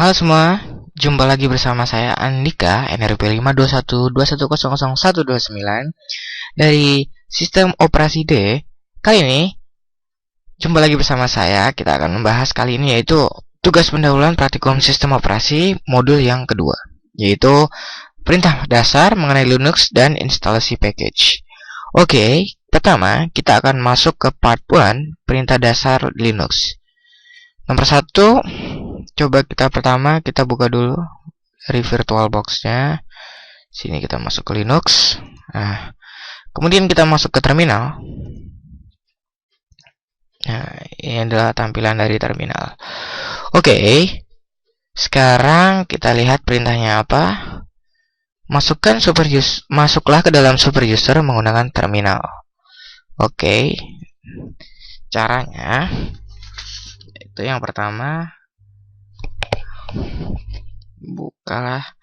Halo semua, jumpa lagi bersama saya Andika NRP 52121000129 dari Sistem Operasi D. Kali ini jumpa lagi bersama saya. Kita akan membahas kali ini yaitu tugas pendahuluan praktikum sistem operasi modul yang kedua, yaitu perintah dasar mengenai Linux dan instalasi package. Oke, pertama kita akan masuk ke part 1, perintah dasar Linux. Nomor 1, coba kita buka dulu dari VirtualBox-nya. Sini kita masuk ke Linux. Nah, kemudian kita masuk ke terminal. Nah, ini adalah tampilan dari terminal. Oke, sekarang kita lihat perintahnya apa. Masuklah ke dalam super user menggunakan terminal. Oke, caranya itu yang pertama, bukalah,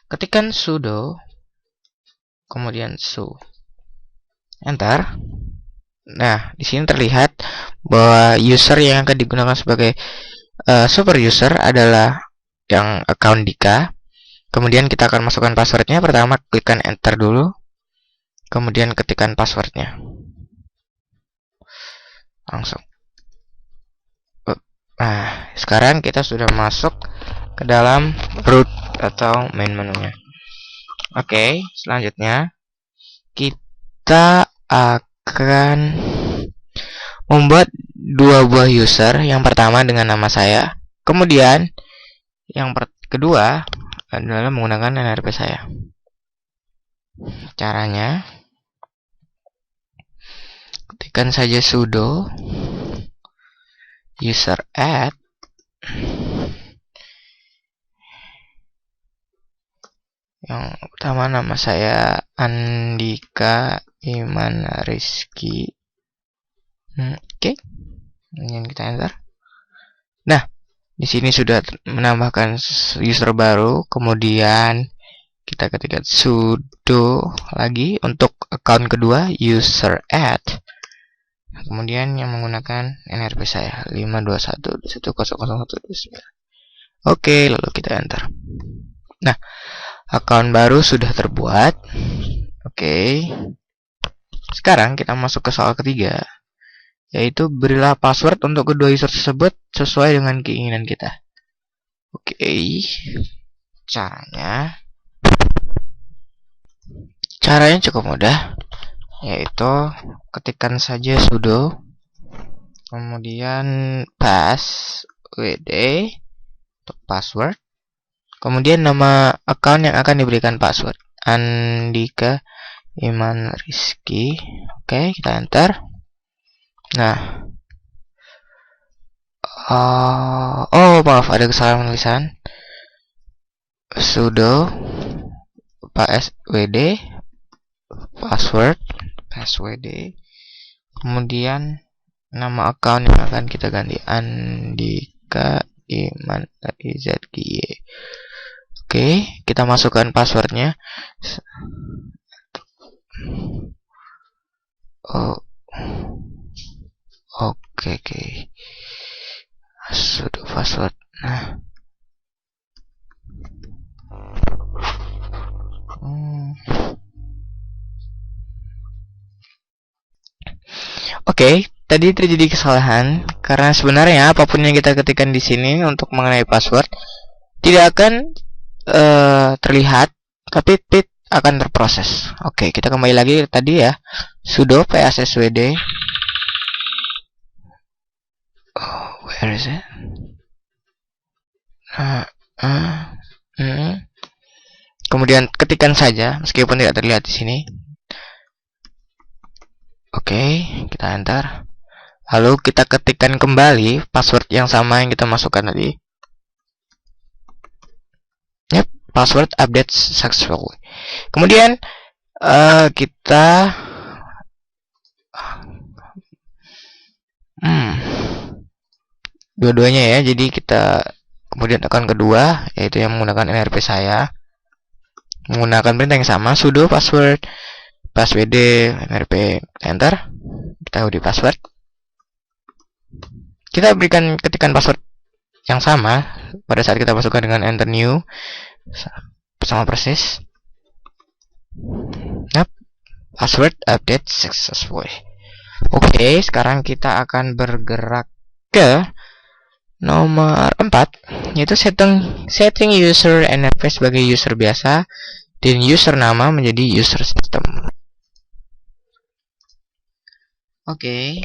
ketikkan sudo, kemudian su, enter. Nah, di sini terlihat bahwa user yang akan digunakan sebagai super user adalah yang account Dika. Kemudian kita akan masukkan passwordnya. Pertama klikkan enter dulu, kemudian ketikkan passwordnya langsung. Nah, sekarang kita sudah masuk ke dalam root atau main menunya. Oke, selanjutnya kita akan membuat dua buah user. Yang pertama dengan nama saya, kemudian yang kedua adalah menggunakan NRP saya. Caranya, ketikkan saja sudo user add yang pertama nama saya Andika Iman Rizky. Oke. Kemudian kita enter. Nah, di sini sudah menambahkan user baru. Kemudian kita ketikkan sudo lagi untuk account kedua user add. Kemudian yang menggunakan NRP saya 521.100.129. Oke, lalu kita enter. Nah, account baru sudah terbuat. Oke. Sekarang kita masuk ke soal ketiga, yaitu berilah password untuk kedua user tersebut sesuai dengan keinginan kita. Oke. Caranya cukup mudah, yaitu ketikkan saja sudo, kemudian passwd untuk password, kemudian nama account yang akan diberikan password, Andika Iman Rizky. Oke, kita enter. Nah, maaf, ada kesalahan penulisan. Sudo passwd kemudian nama account yang akan kita ganti, Andika Iman Rizky. Oke, kita masukkan passwordnya. Oke. Sudo password. Nah. Oke, tadi terjadi kesalahan karena sebenarnya apapun yang kita ketikkan di sini untuk mengenai password tidak akan terlihat, tapi akan terproses. Oke, kita kembali lagi tadi ya. Sudo passwd. Where is it? Kemudian ketikkan saja meskipun tidak terlihat di sini. Oke, kita enter. Lalu kita ketikkan kembali password yang sama yang kita masukkan tadi. Yep, password update successfully. Kemudian kita dua-duanya ya. Jadi kita kemudian account kedua, yaitu yang menggunakan NRP saya, menggunakan perintah yang sama, sudo password NRP, enter. Kita udah password. Kita ketikkan password yang sama pada saat kita masukkan dengan enter new, sama persis. Yap, password update successfully. Oke, sekarang kita akan bergerak ke nomor 4, yaitu setting user NFP sebagai user biasa dan user nama menjadi user system. Oke,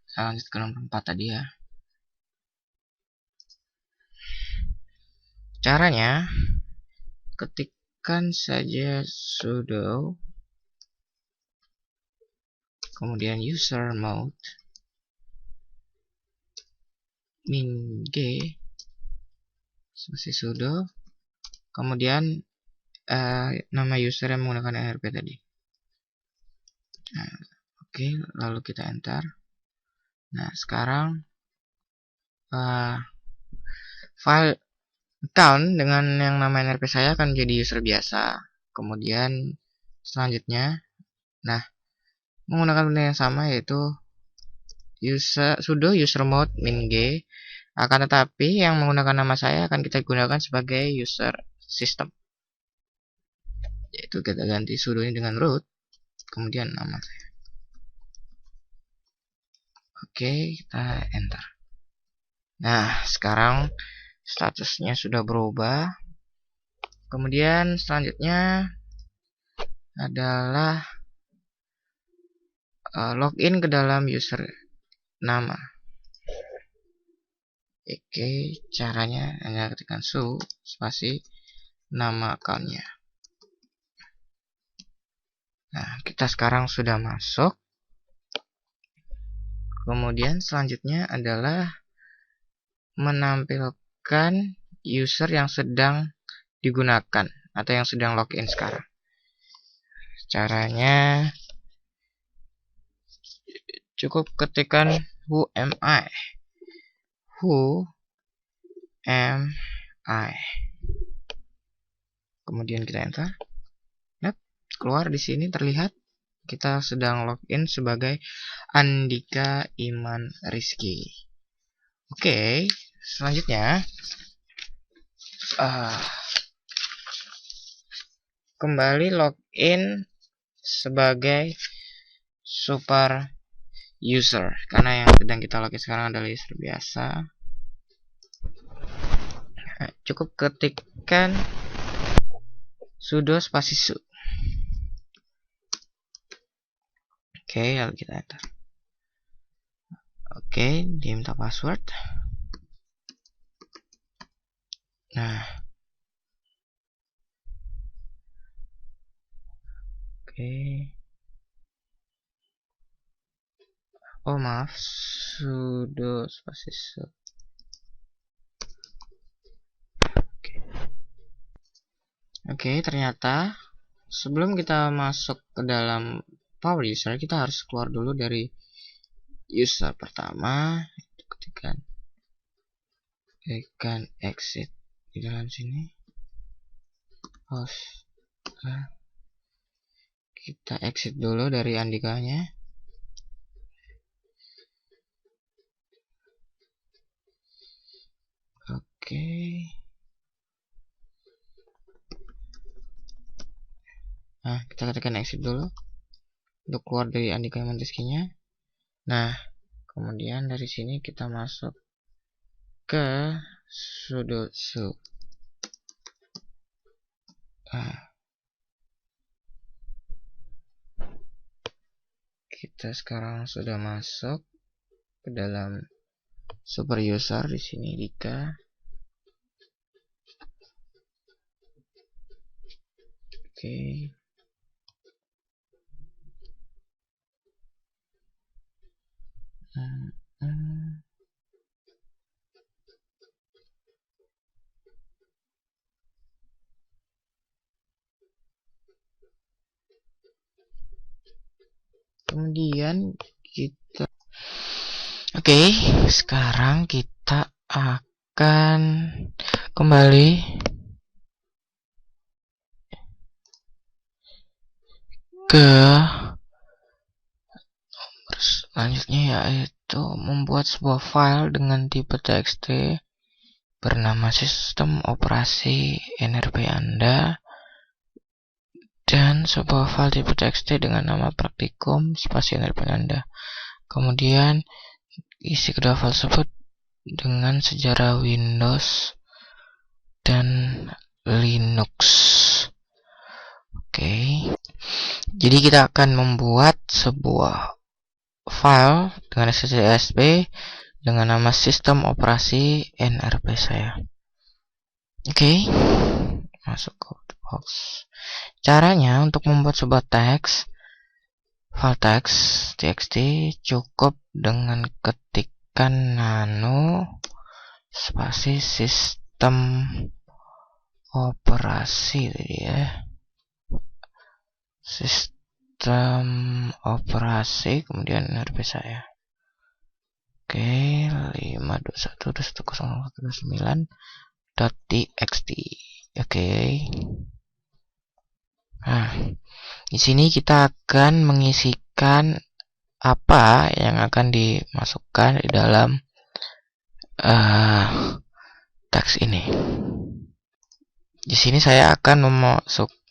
saya lanjut ke nomor 4 tadi ya. Caranya, ketikkan saja sudo, kemudian user mode min g, spasi sudo, kemudian nama user yang menggunakan ERP tadi. Nah, oke, lalu kita enter. Nah, sekarang file account dengan yang nama NRP saya akan jadi user biasa. Kemudian selanjutnya, nah, menggunakan benda yang sama, yaitu sudo user mode min g, akan tetapi yang menggunakan nama saya akan kita gunakan sebagai user system, yaitu kita ganti sudo ini dengan root, kemudian nama saya. Oke, kita enter. Nah, sekarang statusnya sudah berubah. Kemudian selanjutnya adalah login ke dalam user nama. Oke, caranya hanya ketikkan su spasi nama akunnya. Nah, kita sekarang sudah masuk. Kemudian selanjutnya adalah menampilkan user yang sedang digunakan atau yang sedang login sekarang. Caranya cukup ketikkan who am I. Kemudian kita enter. Nah, keluar di sini terlihat kita sedang login sebagai Andika Iman Rizky. Oke, selanjutnya kembali login sebagai super user, karena yang sedang kita login sekarang adalah user biasa. Cukup ketikkan sudo spasi su. Oke, lalu kita enter. Oke, diminta password. Nah, oke. Oh maaf, sudo spasi su. Oke, ternyata sebelum kita masuk ke dalam power user, kita harus keluar dulu dari user pertama. Ketikkan exit di dalam sini. Kita exit dulu dari Andikanya. Oke. Nah, kita ketikkan exit dulu untuk keluar dari Andika Iman Rizky-nya. Nah, kemudian dari sini kita masuk ke sudo su. Nah, kita sekarang sudah masuk ke dalam super user. Di sini Dika. Oke. Kemudian kita sekarang kita akan kembali ke selanjutnya yaitu membuat sebuah file dengan tipe txt bernama sistem operasi NRP Anda dan sebuah file tipe txt dengan nama praktikum spasi NRP Anda. Kemudian isi kedua file tersebut dengan sejarah Windows dan Linux. Oke. Jadi kita akan membuat sebuah file dengan SSD dengan nama sistem operasi NRP saya. Oke. Masuk ke box. Caranya untuk membuat sebuah teks file teks txt cukup dengan ketikan nano spasi sistem operasi tadi ya. Sistem operasi kemudian NRP saya. Oke, 521.1.0.1.9.txt. Oke. Nah, di sini kita akan mengisikan apa yang akan dimasukkan di dalam teks ini. Di sini saya akan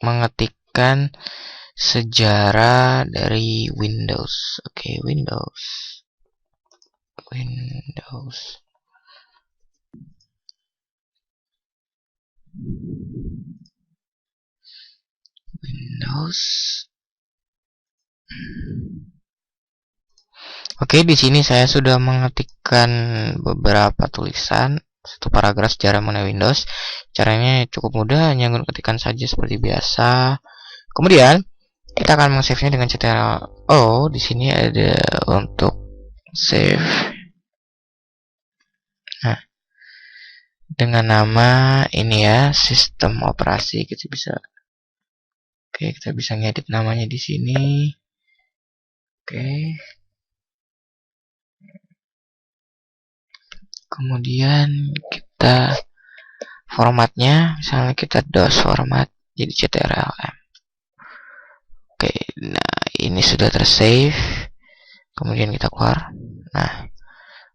mengetikkan sejarah dari Windows. Oke, Windows. Oke, di sini saya sudah mengetikkan beberapa tulisan, satu paragraf sejarah mengenai Windows. Caranya cukup mudah, hanya ketikkan saja seperti biasa. Kemudian kita akan meng-save-nya dengan Ctrl+O. Di sini ada untuk save. Nah, dengan nama ini ya, sistem operasi. Kita bisa ngedit namanya di sini. Oke. Kemudian kita formatnya, misalnya kita DOS format jadi CTRL-M. Oke, nah ini sudah tersave. Kemudian kita keluar. Nah,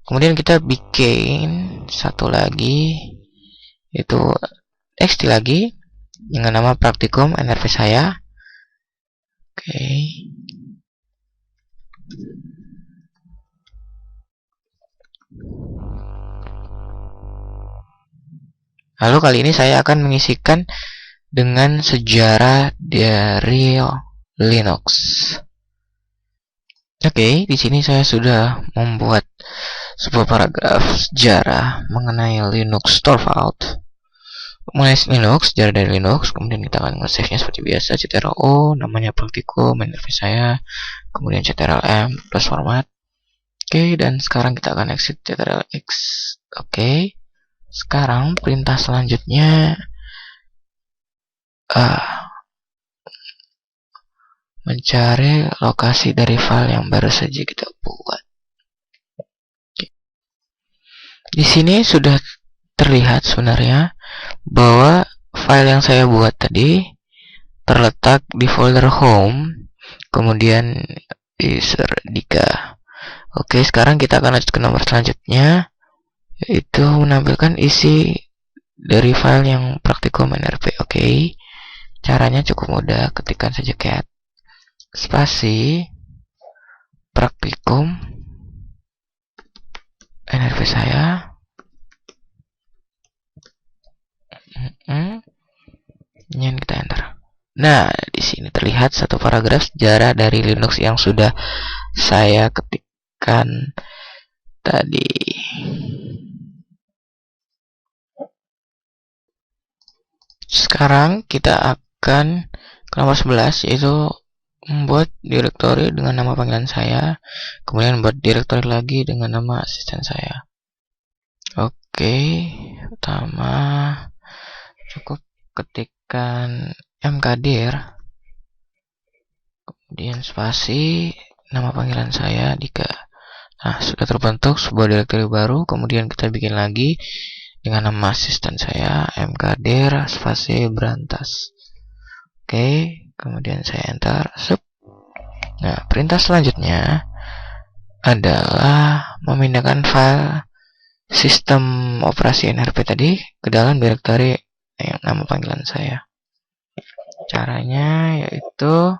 kemudian kita bikin satu lagi, yaitu txt lagi dengan nama praktikum NRP saya. Oke. Lalu kali ini saya akan mengisikan dengan sejarah dari Linux. Oke, di sini saya sudah membuat sebuah paragraf sejarah mengenai Linux Torvald. Mengenai Linux, sejarah dari Linux, kemudian kita akan nge-save-nya seperti biasa, Ctrl+O, namanya praktikum NRP saya, kemudian Ctrl+M, plus format. Oke, dan sekarang kita akan exit Ctrl+X. Oke. Sekarang perintah selanjutnya mencari lokasi dari file yang baru saja kita buat. Di sini sudah terlihat sebenarnya bahwa file yang saya buat tadi terletak di folder home, kemudian di Serdika. Oke, sekarang kita akan lanjut ke nomor selanjutnya, yaitu menampilkan isi dari file yang praktikum NRP. Oke, caranya cukup mudah, ketikkan saja cat spasi praktikum NRP saya. Kemudian kita enter. Nah, di sini terlihat satu paragraf sejarah dari Linux yang sudah saya ketikkan tadi. Sekarang kita akan ke nomor 11, yaitu membuat direktori dengan nama panggilan saya, kemudian buat direktori lagi dengan nama asisten saya. Oke, pertama cukup ketikkan mkdir, kemudian spasi nama panggilan saya Dika. Nah, sudah terbentuk sebuah direktori baru. Kemudian kita bikin lagi dengan nama asisten saya, mkdir spasi Brantas. Oke, kemudian saya enter. Nah, perintah selanjutnya adalah memindahkan file sistem operasi NRP tadi ke dalam direktori yang nama panggilan saya. Caranya yaitu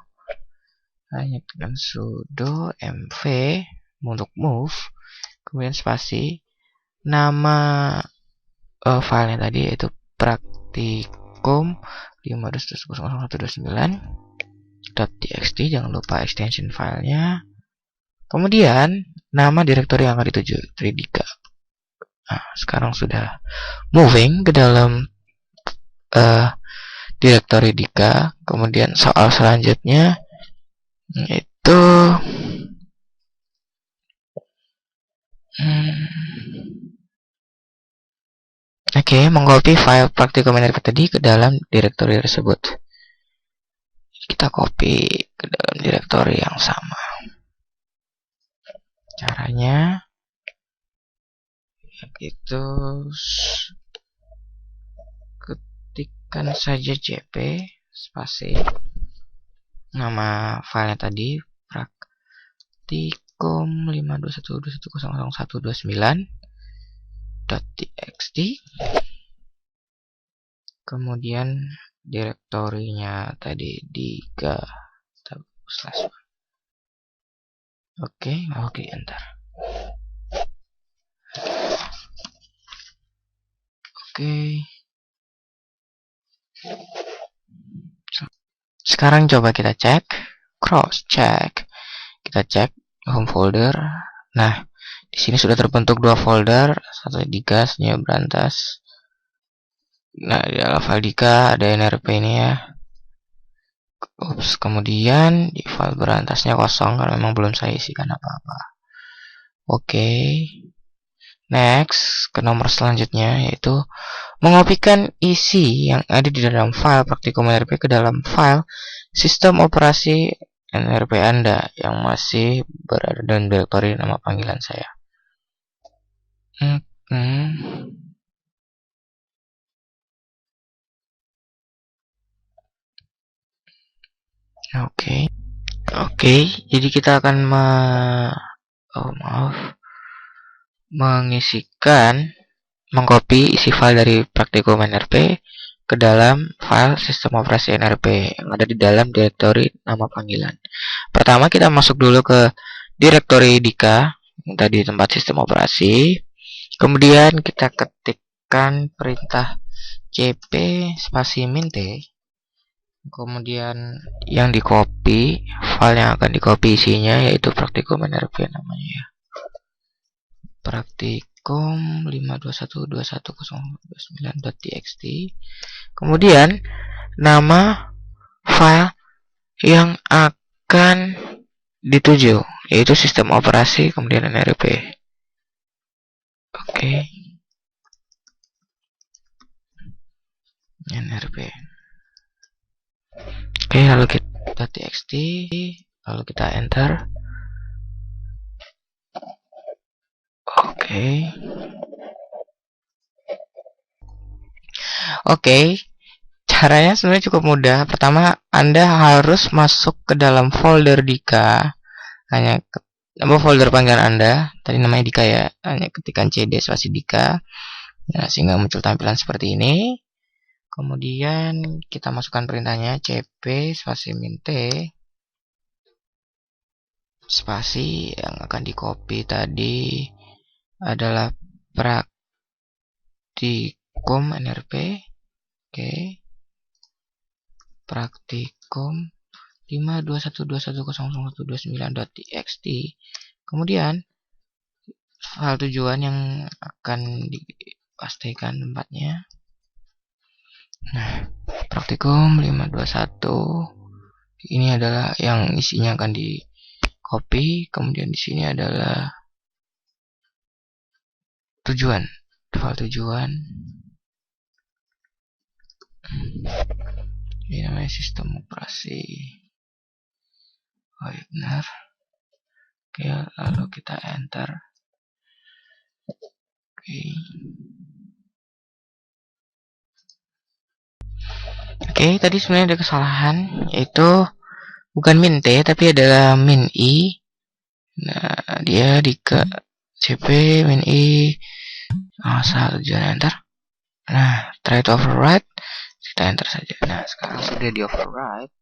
hanya tekan sudo mv untuk move, kemudian spasi, nama filenya tadi yaitu praktikum 5.1.0.129.txt, jangan lupa extension filenya. Kemudian nama direktori yang akan dituju, Tridika. Nah, sekarang sudah moving ke dalam direktori Dika. Kemudian soal selanjutnya yaitu mengcopy file praktikum NRP tadi ke dalam direktori tersebut. Kita copy ke dalam direktori yang sama. Caranya itu ketikkan saja cp spasi nama filenya tadi praktikum 5.2.1.1.129.txt, kemudian direktorinya tadi Dika /. Oke, enter. Oke. Sekarang coba kita cek, cross check. Kita cek home folder. Nah, di sini sudah terbentuk dua folder, satu Dika, satunya Brantas. Nah, di dalam file Dika ada NRP ini ya. Kemudian di file Berantasnya kosong karena memang belum saya isikan apa-apa. Oke. Next, ke nomor selanjutnya yaitu mengopikan isi yang ada di dalam file praktikum NRP ke dalam file sistem operasi NRP Anda yang masih berada dalam direktori nama panggilan saya. Oke, jadi kita akan mengcopy isi file dari praktikum NRP ke dalam file sistem operasi NRP yang ada di dalam direktori nama panggilan. Pertama kita masuk dulu ke direktori Dika yang tadi tempat sistem operasi. Kemudian kita ketikkan perintah cp spasi min t. Kemudian yang di copy, file yang akan di copy isinya yaitu praktikum NRP namanya ya. Praktikum 5.2.1.2.1.0.29.txt. Kemudian nama file yang akan dituju yaitu sistem operasi kemudian NRP. Oke. NRP. Oke, lalu kita txt, lalu kita enter. Oke, caranya sebenarnya cukup mudah. Pertama, Anda harus masuk ke dalam folder Dika. Hanya nama folder panggilan Anda, tadi namanya Dika ya. Hanya ketikkan cd spasi Dika. Nah, sehingga muncul tampilan seperti ini. Kemudian kita masukkan perintahnya cp spasi min t spasi yang akan di copy tadi adalah praktikum NRP. Oke. Praktikum 5.2.1.2.1.0.129.txt. Kemudian file tujuan yang akan dipastikan tempatnya. Nah, praktikum 521 ini adalah yang isinya akan di copy, kemudian di sini adalah tujuan, file tujuan. Ini namanya sistem operasi. Oh, ya benar. Oke, lalu kita enter. Oke, tadi sebenarnya ada kesalahan, yaitu bukan min t tapi adalah min i. Nah, dia di ke cp min i asal tujuan enter. Nah, try to override, kita enter saja. Nah, sekarang sudah di override.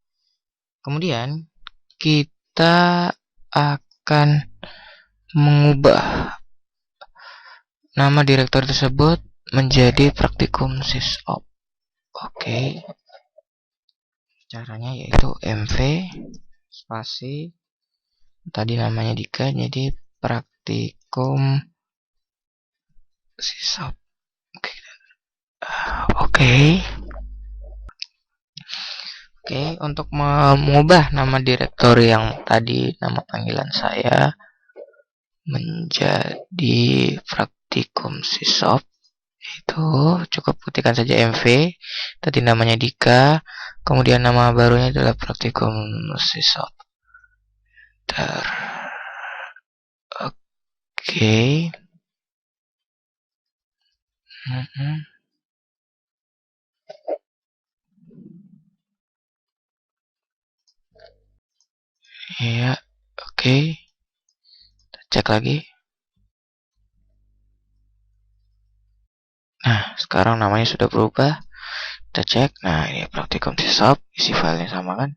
Kemudian kita akan mengubah nama direktori tersebut menjadi praktikum sysop. Oke. Caranya yaitu mv spasi tadi namanya Dika, jadi praktikum sysop. Oke. Oke, untuk mengubah nama direktori yang tadi nama panggilan saya menjadi praktikum sysop, itu cukup ketikkan saja mv, tadi namanya Dika, kemudian nama barunya adalah praktikum sysop. Oke. Ya, oke. Cek lagi. Nah, sekarang namanya sudah berubah. Kita cek. Nah, ini praktikum sysop, isi filenya sama kan?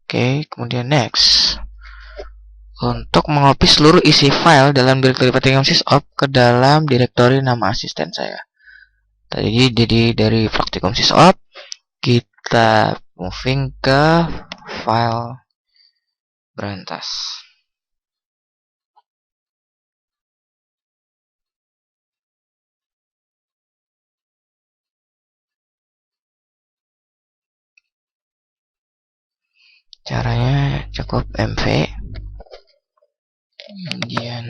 Oke, kemudian next. Untuk mengcopy seluruh isi file dalam direktori praktikum sysop ke dalam direktori nama asisten saya. Jadi dari praktikum sysop kita moving ke file berantas. Caranya cukup mv, kemudian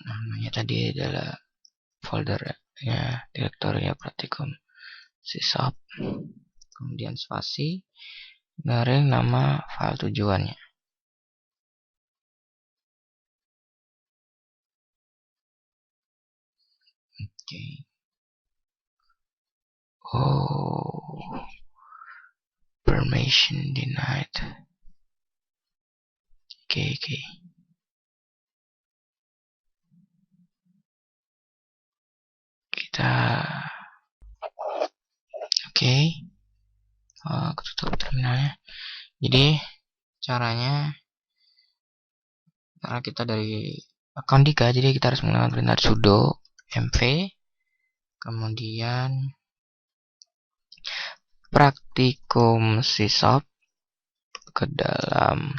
namanya tadi adalah foldernya direktorinya praktikum sysop, kemudian spasi garing nama file tujuannya. Oke. Oh, permission denied. Oke. Kita oke. Aku tutup terminalnya. Jadi caranya, karena kita dari akun Dika, jadi kita harus menggunakan perintah sudo mv, kemudian praktikum sysop ke dalam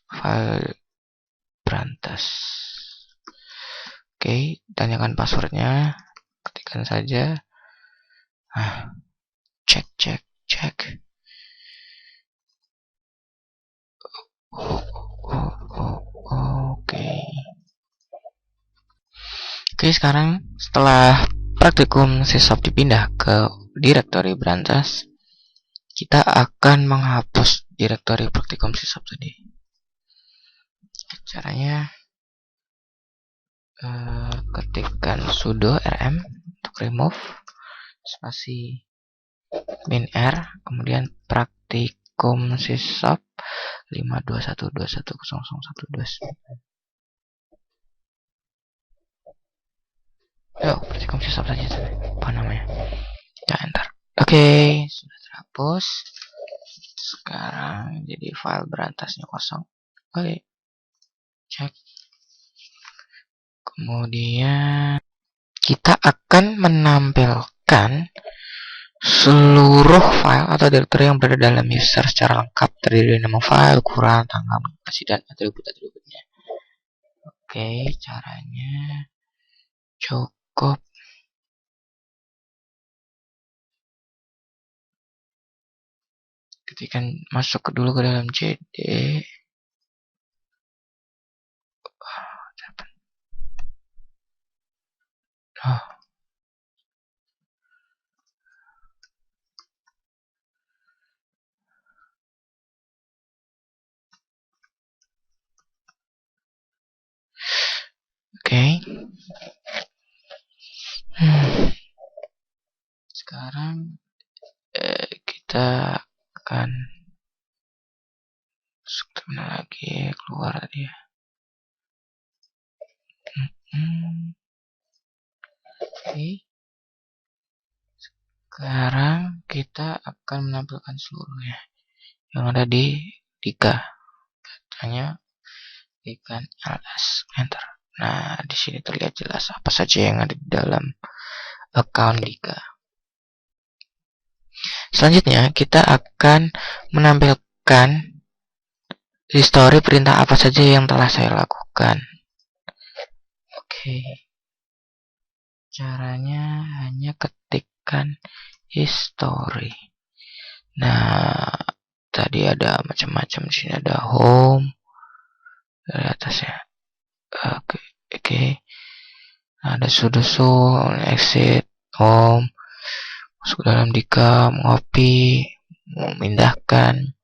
file berantas. Oke, tanyakan passwordnya, ketikkan saja. Cek. Oke, sekarang setelah praktikum sysop dipindah ke direktori berantas, kita akan menghapus direktori praktikum sysop tadi. Caranya ketikkan sudo rm untuk remove, spasi min r, kemudian praktikum sysop 521210019. Praktikum sysop saja, apa namanya? Ya, enter. Oke, sudah terhapus. Sekarang jadi file berantasnya kosong. Oke, cek. Kemudian kita akan menampilkan seluruh file atau direktori yang berada dalam user secara lengkap, terdiri dari nama file, ukuran, tanggal, lokasi, dan atribut-atributnya. Oke, caranya cukup ketika masuk dulu ke dalam cd. Oke. Sekarang kita kita akan kemana lagi, keluar dia. Oke. Sekarang kita akan menampilkan seluruhnya yang ada di Dika. Katanya ikan ls, enter. Nah, di sini terlihat jelas apa saja yang ada di dalam account Dika. Selanjutnya kita akan menampilkan history perintah apa saja yang telah saya lakukan. Oke. Caranya hanya ketikkan history. Nah, tadi ada macam-macam. Di sini ada home dari atasnya. Oke. Nah, ada sudo, exit, home, masuk dalam Dika, ngopi, memindahkan.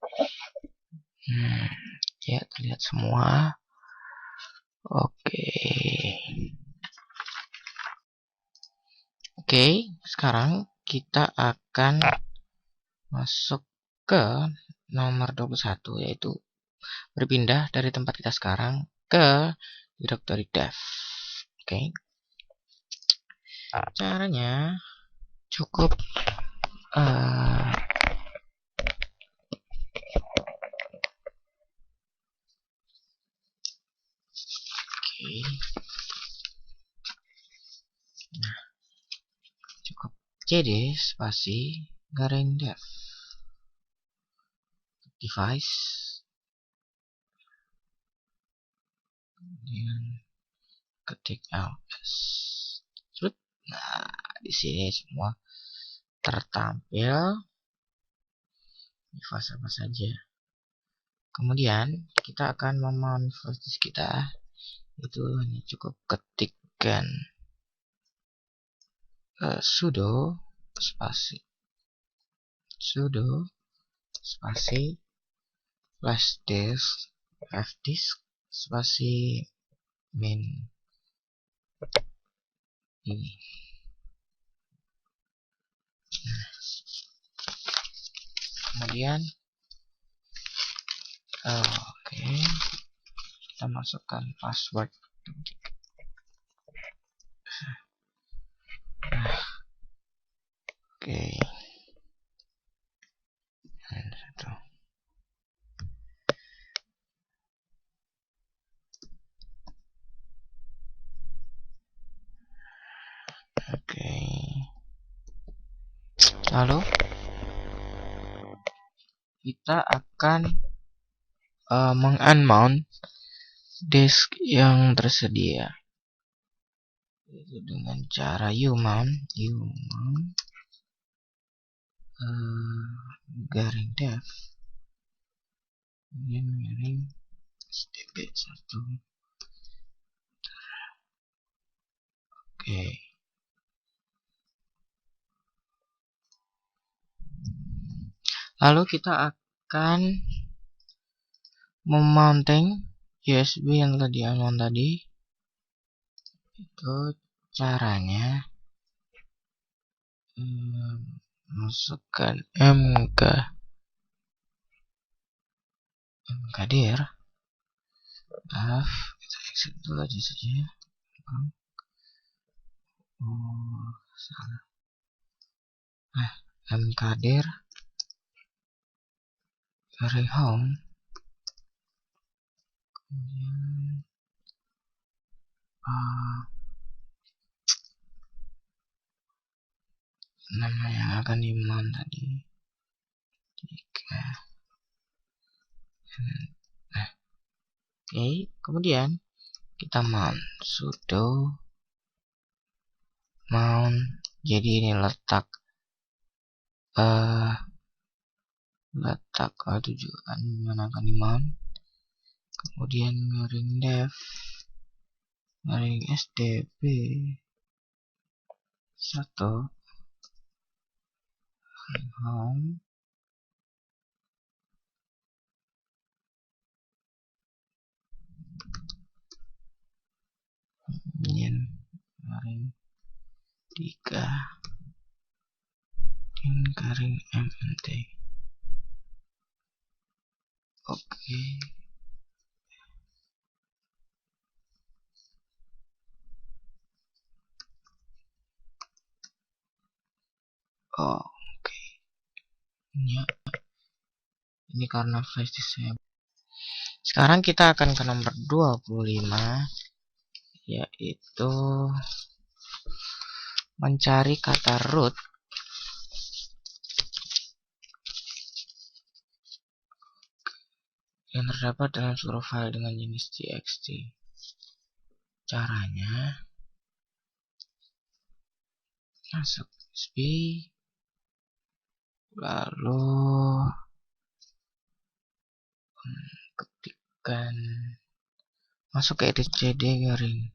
Ya, terlihat semua. Oke, sekarang kita akan masuk ke nomor 21, yaitu berpindah dari tempat kita sekarang ke directory dev. Oke. Caranya cukup nah, cukup cd spasi garing dev device, kemudian ketik ls. Nah, di sini semua tertampil device apa saja. Kemudian kita akan memount flash disk kita, itu hanya cukup ketikkan sudo spasi flash disk spasi min ini. Kemudian kita masukkan password. Lalu kita akan meng-unmount disk yang tersedia, yaitu dengan cara umount garing dev, kemudian garing stb1. Lalu kita akan memounting USB yang telah di-unmount tadi. Itu caranya masukkan mkdir. Kita exit dulu aja saja. Salah. Mkdir dari home, kemudian nama yang akan di-mount tadi kemudian kita mount sudo mount. Jadi ini letak tujuan mana akan di mount. Kemudian garing dev garing sdb 1 home, kemudian garing 3 dan garing mnt. Oke. Oke. Ini karena flash disk saya. Sekarang kita akan ke nomor 25, yaitu mencari kata root yang terdapat dalam seluruh file dengan jenis txt. Caranya, masuk USB, lalu ketikkan, masuk ke etcd garing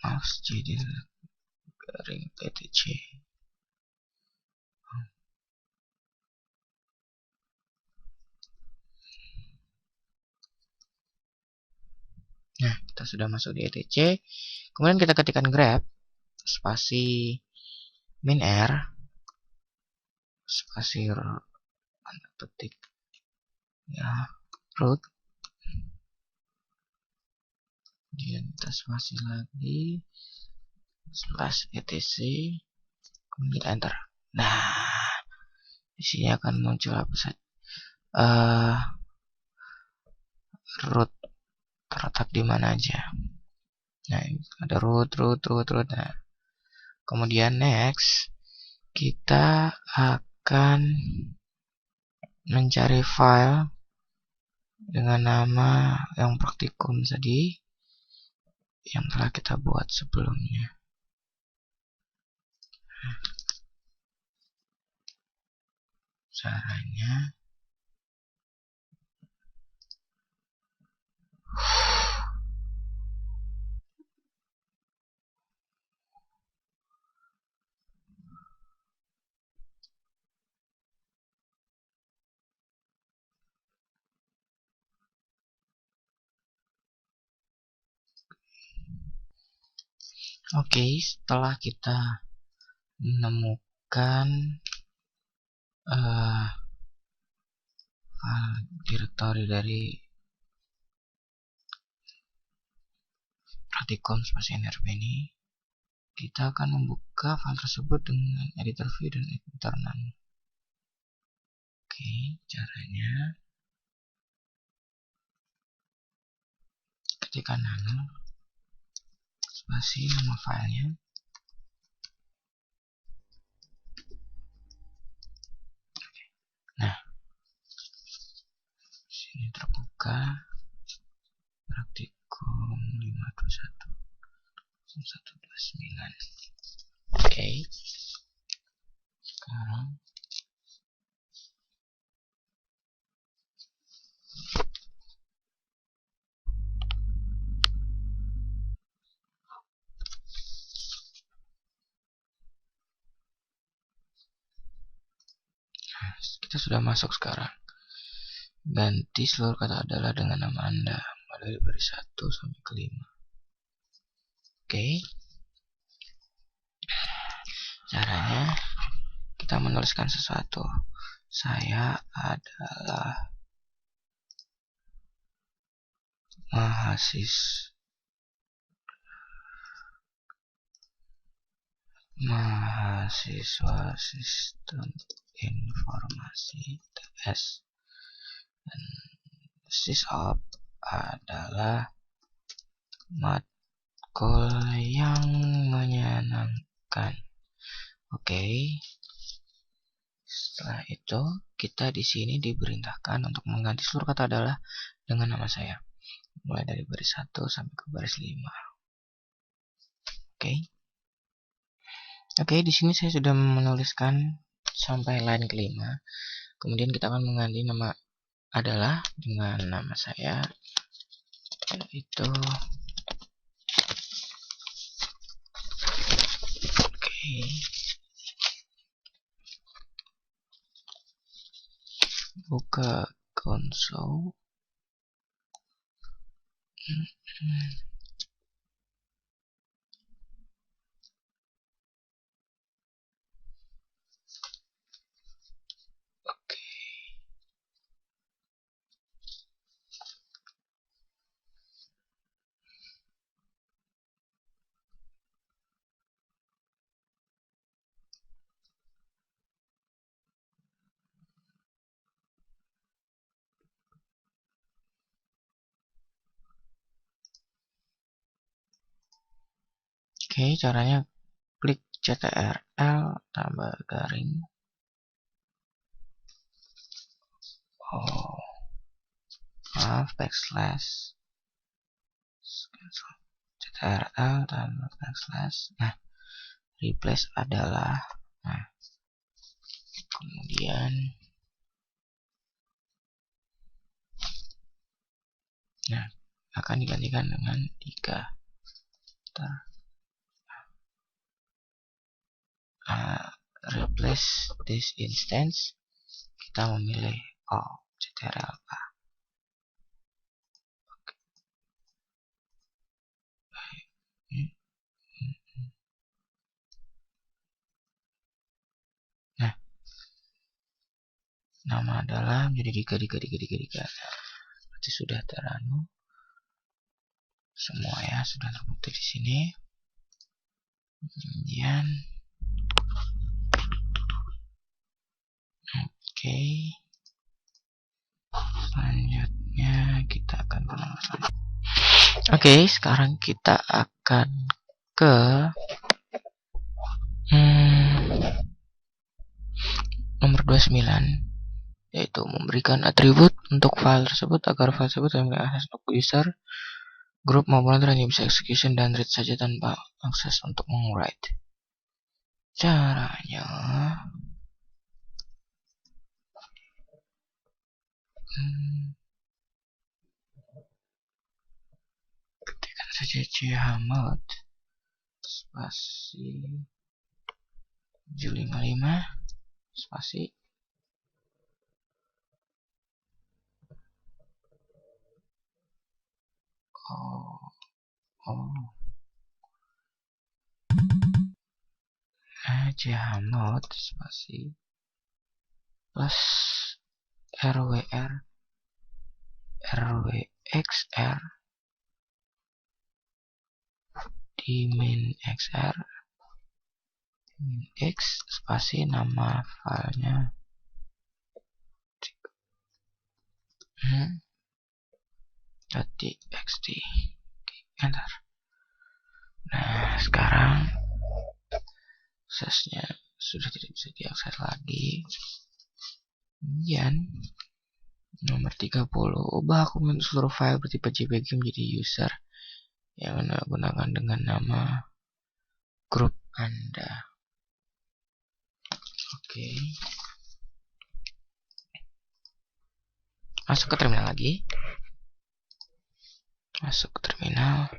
mouse cd garing etc. Nah, kita sudah masuk di etc. Kemudian kita ketikkan grep spasi min r spasi petik ya root, kemudian kita spasi lagi slash etc, kemudian enter. Nah, di sini akan muncul apa saja, root terletak di mana aja. Nah, ada root. Nah, kemudian next kita akan mencari file dengan nama yang praktikum tadi yang telah kita buat sebelumnya. Caranya, oke, setelah kita menemukan file directory dari praktikum spasi nrp ini, kita akan membuka file tersebut dengan editor view dan editor nano. Oke, caranya ketika nano spasi nama filenya, nah sini terbuka praktikum 521.129. Oke, sekarang kita sudah masuk sekarang. Ganti seluruh kata adalah dengan nama Anda, mulai dari baris 1 sampai ke 5. Oke. Caranya, kita menuliskan sesuatu. Saya adalah mahasiswa sistem informasi TS, dan sysop adalah matkul yang menyenangkan. Oke. Setelah itu kita di sini diperintahkan untuk mengganti seluruh kata adalah dengan nama saya, mulai dari baris 1 sampai ke baris 5. Oke. Oke, di sini saya sudah menuliskan sampai line kelima. Kemudian kita akan mengganti nama adalah dengan nama saya, yaitu buka konsol. Oke, caranya klik CTRL tambah garing. Oh, maaf, backslash. CTRL tambah backslash. Nah, replace adalah, nah, kemudian, nah, akan digantikan dengan 3. Replace this instance, kita memilih CTRL A. Nah, nama adalah menjadi 3. Berarti sudah teranu semua ya, sudah terbukti di sini. Kemudian oke, selanjutnya kita akan ke nomor selanjutnya. Oke, sekarang kita akan ke nomor 29, yaitu memberikan atribut untuk file tersebut agar file tersebut memiliki akses untuk user, grup maupun hanya bisa execution dan read saja tanpa akses untuk meng-write. Caranya ketikkan saja chmod spasi 755 spasi chmod spasi plus rwr rwxr dimin xr x spasi nama filenya .txt. Enter. Nah, sekarang aksesnya sudah tidak bisa diakses lagi. Kemudian nomor 30, ubah akun seluruh file bertipe JPG menjadi user yang Anda gunakan dengan nama grup Anda. Oke. Masuk ke terminal lagi. Masuk ke terminal.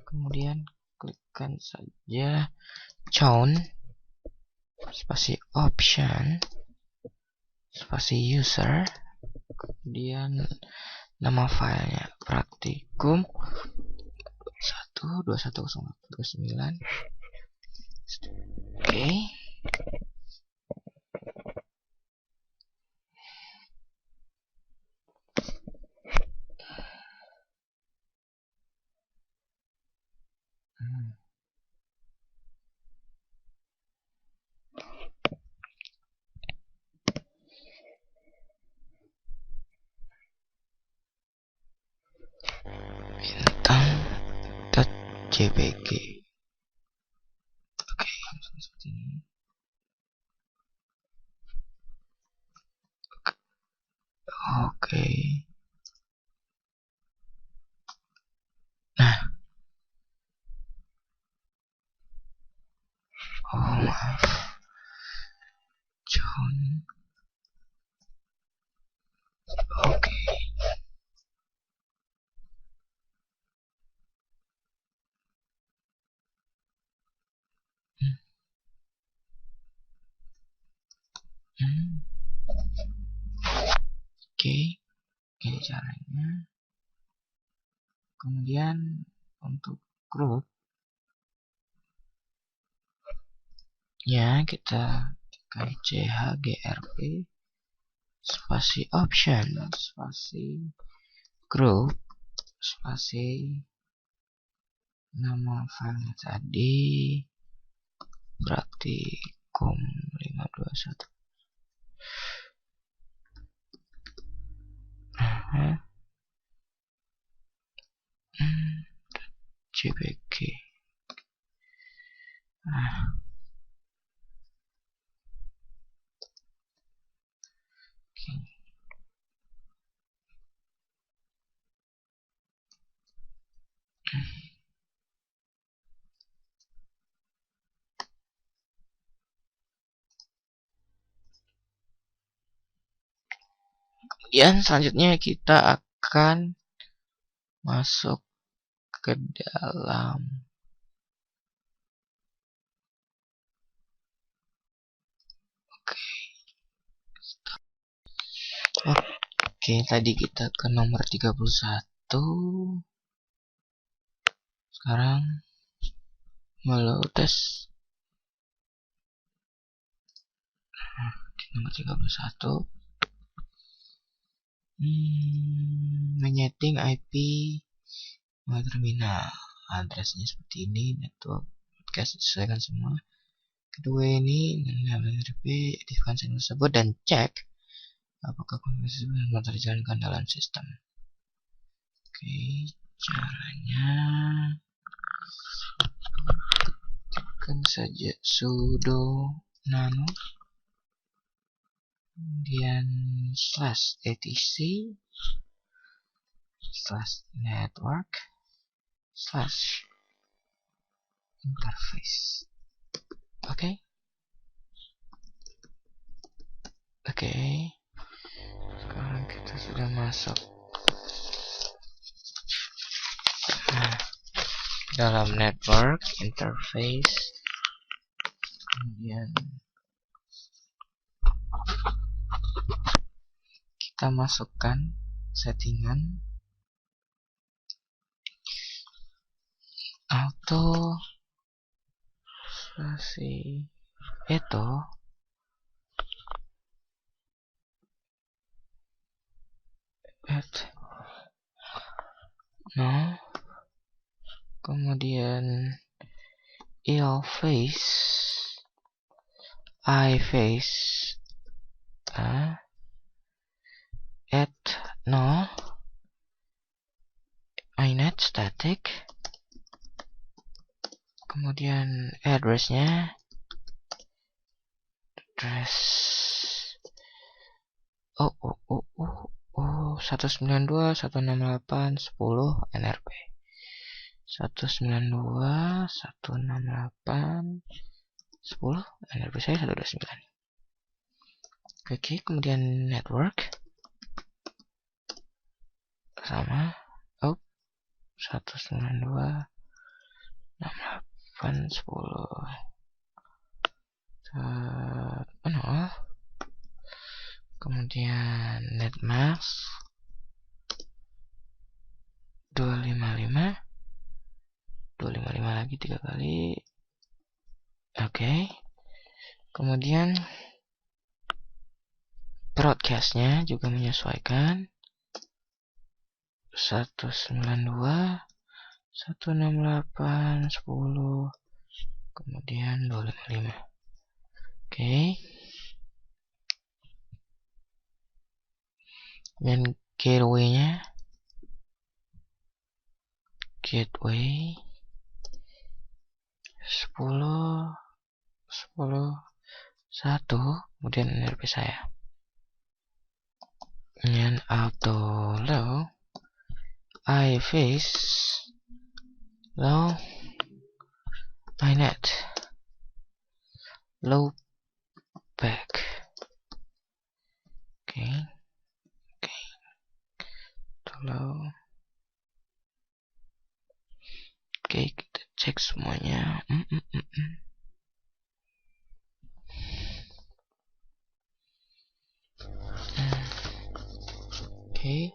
Kemudian klikkan saja chown spasi option spasi user, kemudian nama filenya praktikum 1.21.0.29. Oke. Bintang.jpg. Oke, seperti ini. Oke. Nah. Oh, maaf. John. Oke. Oke, ini caranya. Kemudian untuk grup ya, kita tekan chgrp spasi option spasi group spasi nama file tadi praktikum 521. JPG. Nah, oke. Kemudian selanjutnya kita akan masuk ke dalam Oke, tadi kita ke nomor 31. Sekarang mau tes di nomor 31. Menyeting IP terminal. Addressnya seperti ini, network podcast disesuaikan semua. Kedua ini aktifkan signal tersebut dan cek apakah komunikasi benar terjalankan dalam sistem. Oke, caranya tekan saja sudo nano kemudian /etc/network/interface. Oke. Sekarang kita sudah masuk dalam network interface. Kemudian kita masukkan settingan auto itu kemudian iFace iNet static, kemudian address 192.168.10 NRP 192.168.10 NRP saya 129. Oke, kemudian network sama 192.168.10 kemudian netmask 255 lagi 3 kali. Oke. Kemudian broadcastnya juga menyesuaikan 192.168.10 kemudian 255. Oke. Dan gateway 10 1 kemudian NRP saya. Kemudian auto low iFace low iNet low back. Oke. Low. Oke, kita cek semuanya. Oke,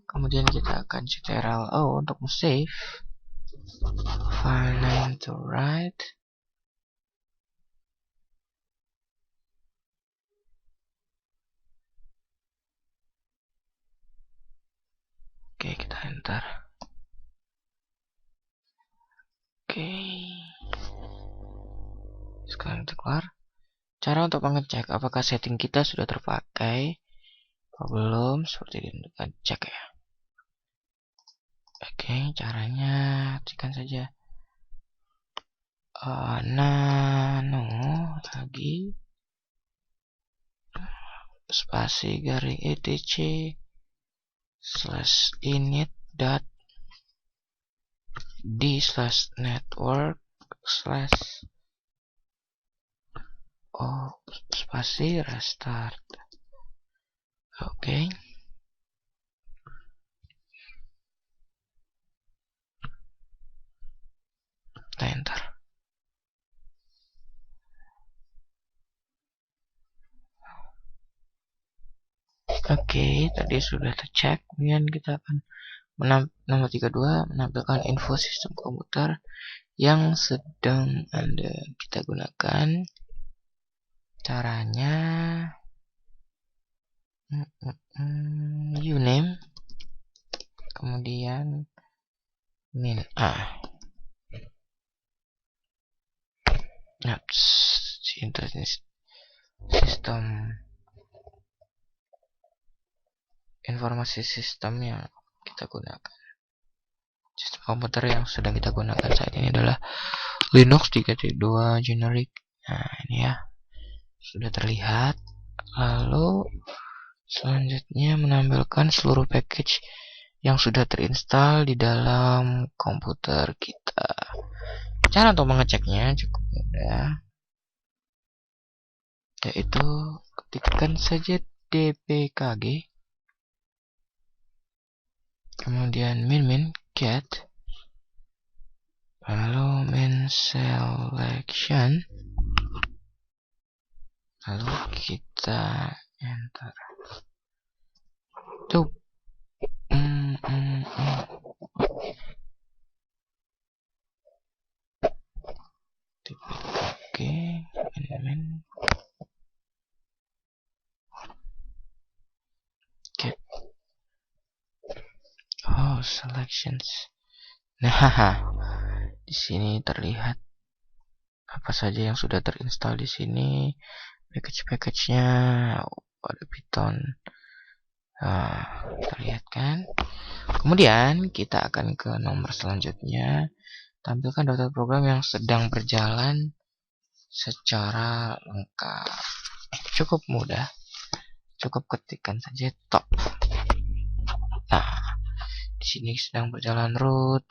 kemudian kita akan ctrl-O untuk save file name to write. Oke, kita enter. Oke, sekarang kita keluar. Cara untuk mengecek apakah setting kita sudah terpakai atau belum, seperti ini, cek ya. Oke, caranya tekan saja nano lagi spasi garing etc slash init dot d slash network slash spasi restart. Oke. Enter. Oke, tadi sudah tercek. Kemudian kita akan nomor 32 menampilkan info sistem komputer yang sedang kita gunakan. Caranya uname, kemudian min a. Sistem informasi sistem yang kita gunakan. Sistem komputer yang sedang kita gunakan saat ini adalah Linux 3.2 generic. Nah, ini ya. Sudah terlihat. Lalu selanjutnya menampilkan seluruh package yang sudah terinstall di dalam komputer kita. Cara untuk mengeceknya cukup mudah, yaitu ketikkan saja dpkg, kemudian min get, lalu min selection, lalu kita enter. Tuh. Oke, min get. Selections. Nah, di sini terlihat apa saja yang sudah terinstall di sini. Package-nya ada Python. Terlihat kan? Kemudian kita akan ke nomor selanjutnya. Tampilkan daftar program yang sedang berjalan secara lengkap. Cukup mudah. Cukup ketikkan saja top. Nah, di sini sedang berjalan root.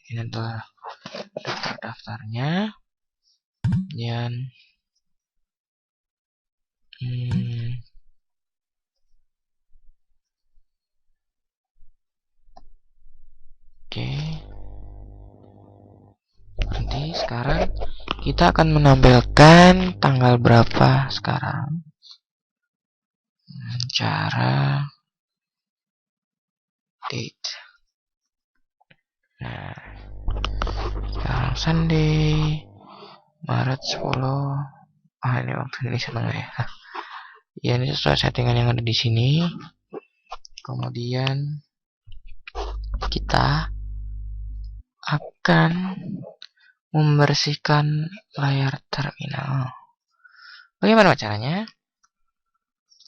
Ini adalah daftar-daftarnya. Kemudian oke. Nanti sekarang kita akan menampilkan tanggal berapa sekarang. Cara date. Nah, sekarang Sunday, Maret 10. Ini waktu Indonesia Tengah ya. Ya, ini sesuai settingan yang ada di sini. Kemudian kita akan membersihkan layar terminal. Bagaimana caranya?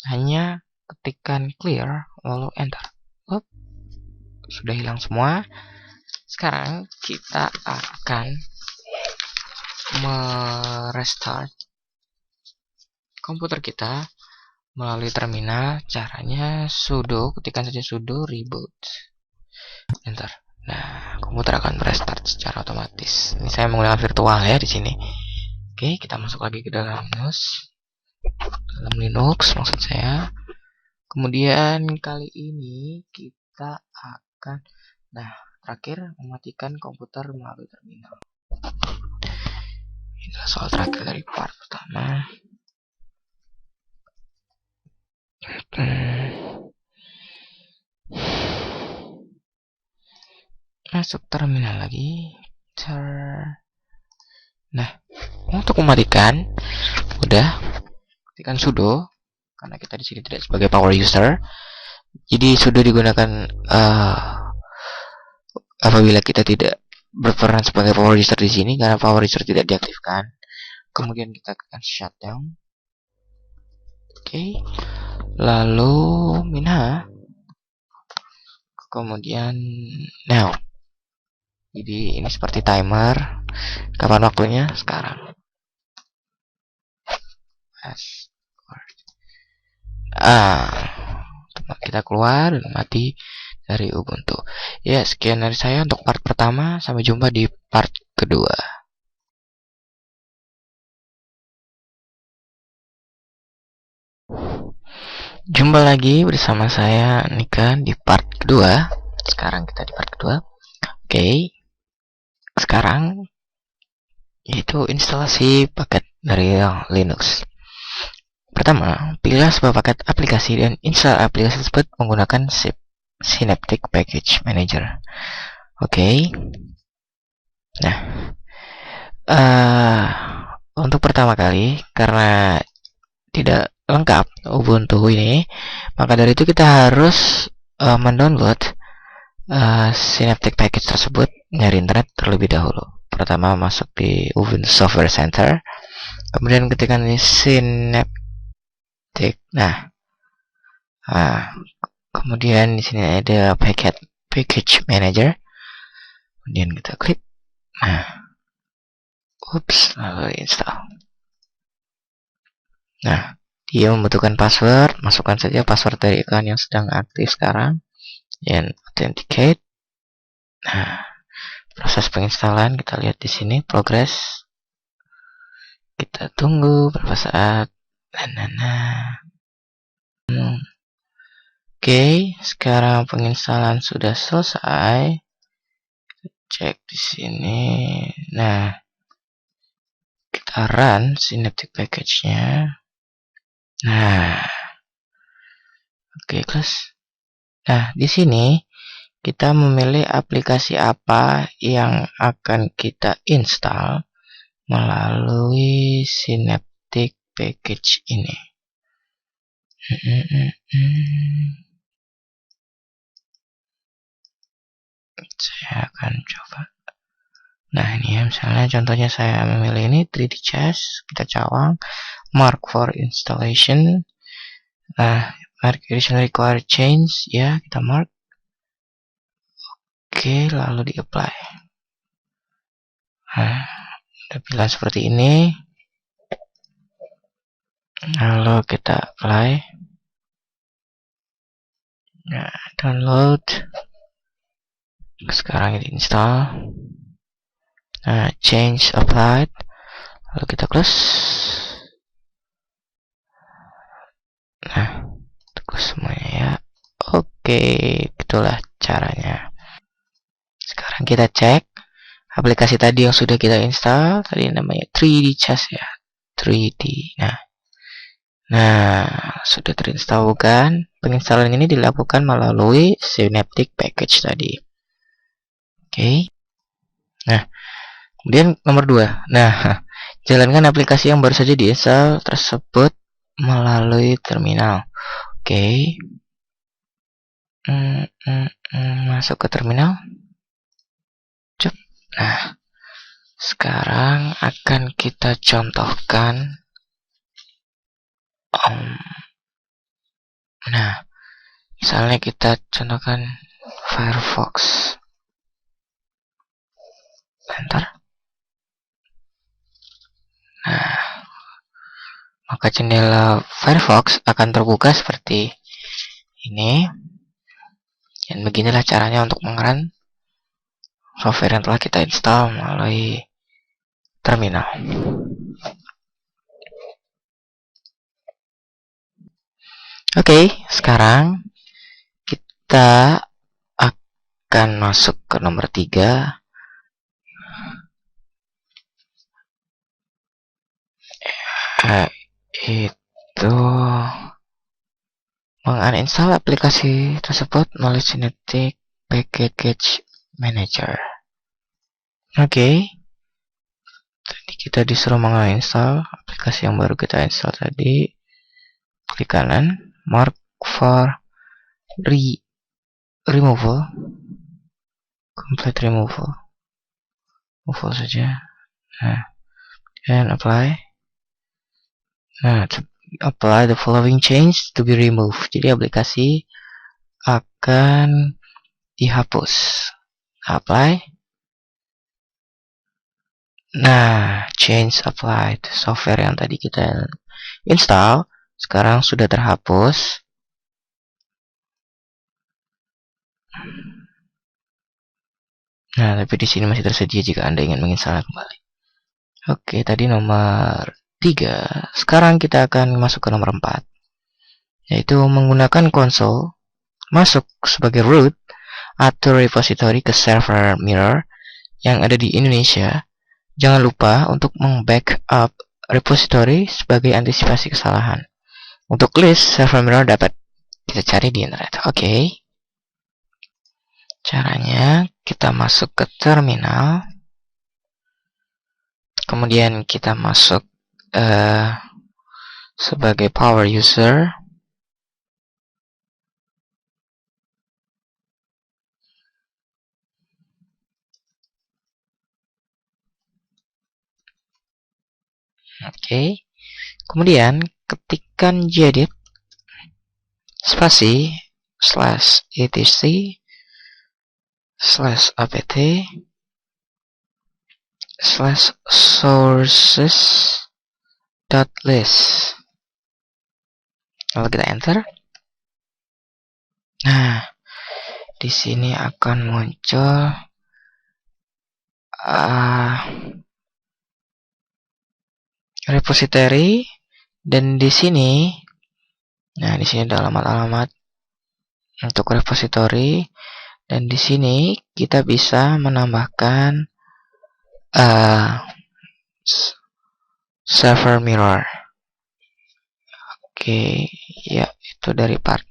Hanya ketikkan clear lalu enter. Sudah hilang semua. Sekarang kita akan merestart komputer kita melalui terminal. Caranya sudo, ketikkan saja sudo reboot, enter. Nah, komputer akan merestart secara otomatis. Ini saya menggunakan virtual ya di sini. Oke, kita masuk lagi ke dalam Linux maksud saya. Kemudian kali ini kita akan terakhir mematikan komputer melalui terminal. Ini adalah soal terakhir dari part pertama. Masuk terminal lagi. Nah, untuk mematikan udah ketikkan sudo, karena kita di sini tidak sebagai power user. Jadi sudo digunakan apabila kita tidak berperan sebagai power user di sini, karena power user tidak diaktifkan. Kemudian kita tekan shutdown. Oke. Lalu minha. Kemudian now. Jadi ini seperti timer. Kapan waktunya? Sekarang. Kita keluar dan mati dari Ubuntu. Ya, sekian dari saya untuk part pertama. Sampai jumpa di part kedua. Jumpa lagi bersama saya Nika di part kedua. Sekarang kita di part kedua. Oke. Sekarang yaitu instalasi paket dari Linux. Pertama, pilihlah sebuah paket aplikasi dan install aplikasi tersebut menggunakan Synaptic Package Manager. Oke. Nah, untuk pertama kali, karena tidak lengkap Ubuntu ini, maka dari itu kita harus mendownload Synaptic Package tersebut dari internet terlebih dahulu. Pertama masuk di Ubuntu Software Center, kemudian ketikkan di Synaptic. Nah, kemudian di sini ada Package Manager. Kemudian kita klik. Nah, lalu install. Nah, dia membutuhkan password. Masukkan saja password dari akun yang sedang aktif sekarang. Dan authenticate. Nah, proses penginstalan kita lihat di sini progress. Kita tunggu beberapa saat. Oke, sekarang penginstalan sudah selesai. Kita cek di sini. Nah, kita run Synaptic Package-nya. Nah, oke, close. Nah, di sini kita memilih aplikasi apa yang akan kita install melalui Synaptic Package ini. Saya akan coba. Nah, ini ya, misalnya contohnya saya memilih ini 3D Chess, kita cawang mark for installation. Nah, mark additional required change, ya, kita mark. Oke, lalu di apply. Nah, ada pilihan seperti ini. Lalu kita apply. Nah, download. Sekarang ini install. Nah, change applied. Lalu kita close. Nah, close semuanya ya. Oke, itulah caranya. Sekarang kita cek aplikasi tadi yang sudah kita install. Tadi namanya 3D Chess ya. 3D. Nah, sudah terinstall bukan? Penginstalan ini dilakukan melalui Synaptic Package tadi. Oke. Nah, kemudian nomor 2. Nah, jalankan aplikasi yang baru saja diinstal tersebut melalui terminal. Oke. Masuk ke terminal. Nah, sekarang akan kita contohkan. Nah, misalnya kita contohkan Firefox. Enter. Nah, maka jendela Firefox akan terbuka seperti ini. Dan beginilah caranya untuk mengerun software yang telah kita install melalui terminal. Oke, sekarang kita akan masuk ke nomor 3. Itu menguninstall aplikasi tersebut melalui Synaptic Package Manager. Oke. Tadi kita disuruh menguninstall aplikasi yang baru kita install tadi. Klik kanan, mark for removal, complete removal saja. Nah, dan apply. Nah, apply the following change to be removed. Jadi aplikasi akan dihapus. Apply. Nah, change applied. Software yang tadi kita install sekarang sudah terhapus. Nah, tapi di sini masih tersedia jika Anda ingin menginstalnya kembali. Oke, tadi nomor 3. Sekarang kita akan masuk ke nomor 4, yaitu menggunakan konsol masuk sebagai root atau repository ke server Mirror yang ada di Indonesia. Jangan lupa untuk meng-backup repository sebagai antisipasi kesalahan. Untuk list server Mirror dapat kita cari di internet. Oke. Caranya kita masuk ke terminal. Kemudian kita masuk sebagai power user. Oke. Kemudian ketikkan gedit spasi /etc/sources.list. Lalu kita enter. Nah, di sini akan muncul repository, dan di sini, nah di sini ada alamat-alamat untuk repository, dan di sini kita bisa menambahkan server Mirror. Oke, ya itu dari part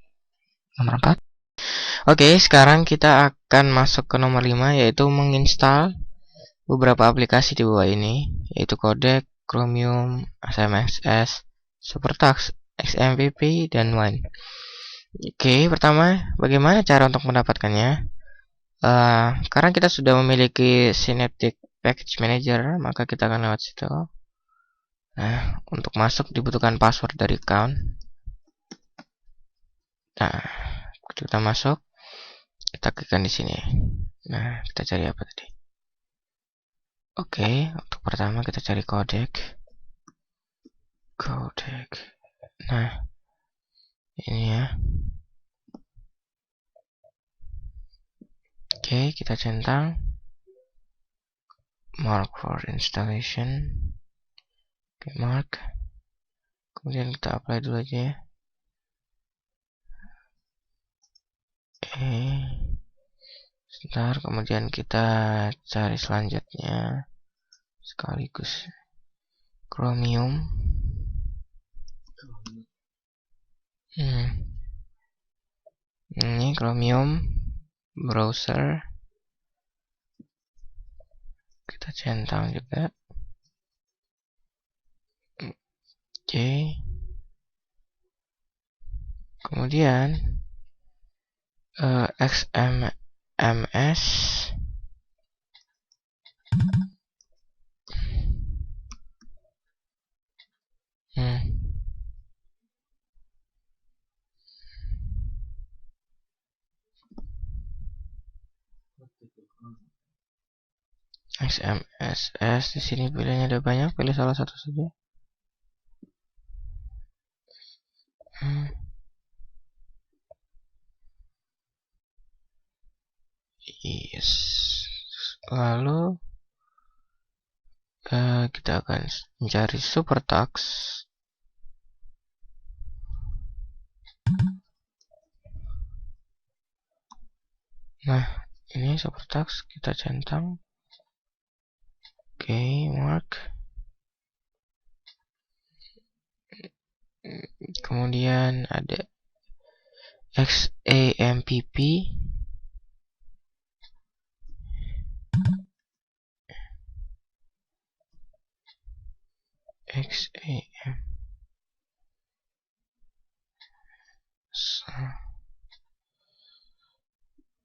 nomor 4. Oke, sekarang kita akan masuk ke nomor 5, yaitu menginstal beberapa aplikasi di bawah ini, yaitu Codec, Chromium, SMSS, SuperTux, XMPP, dan Wine. Oke, pertama, bagaimana cara untuk mendapatkannya? Karena kita sudah memiliki Synaptic Package Manager, maka kita akan lewat situ. Nah, untuk masuk dibutuhkan password dari account. Nah, kita masuk, kita klikkan di sini. Nah, kita cari apa tadi? Oke, untuk pertama kita cari Codec. Nah, ini ya. Oke, kita centang mark for installation. Oke, mark. Kemudian kita apply dulu aja ya. Sebentar, kemudian kita cari selanjutnya sekaligus Chromium. Ini Chromium browser, kita centang juga. Oke, kemudian XMMS. XMSS, di sini pilihannya ada banyak, pilih salah satu saja. Yes. Lalu kita akan mencari SuperTux. Nah, ini SuperTux, kita centang. Oke, mark. Kemudian ada XAMPP.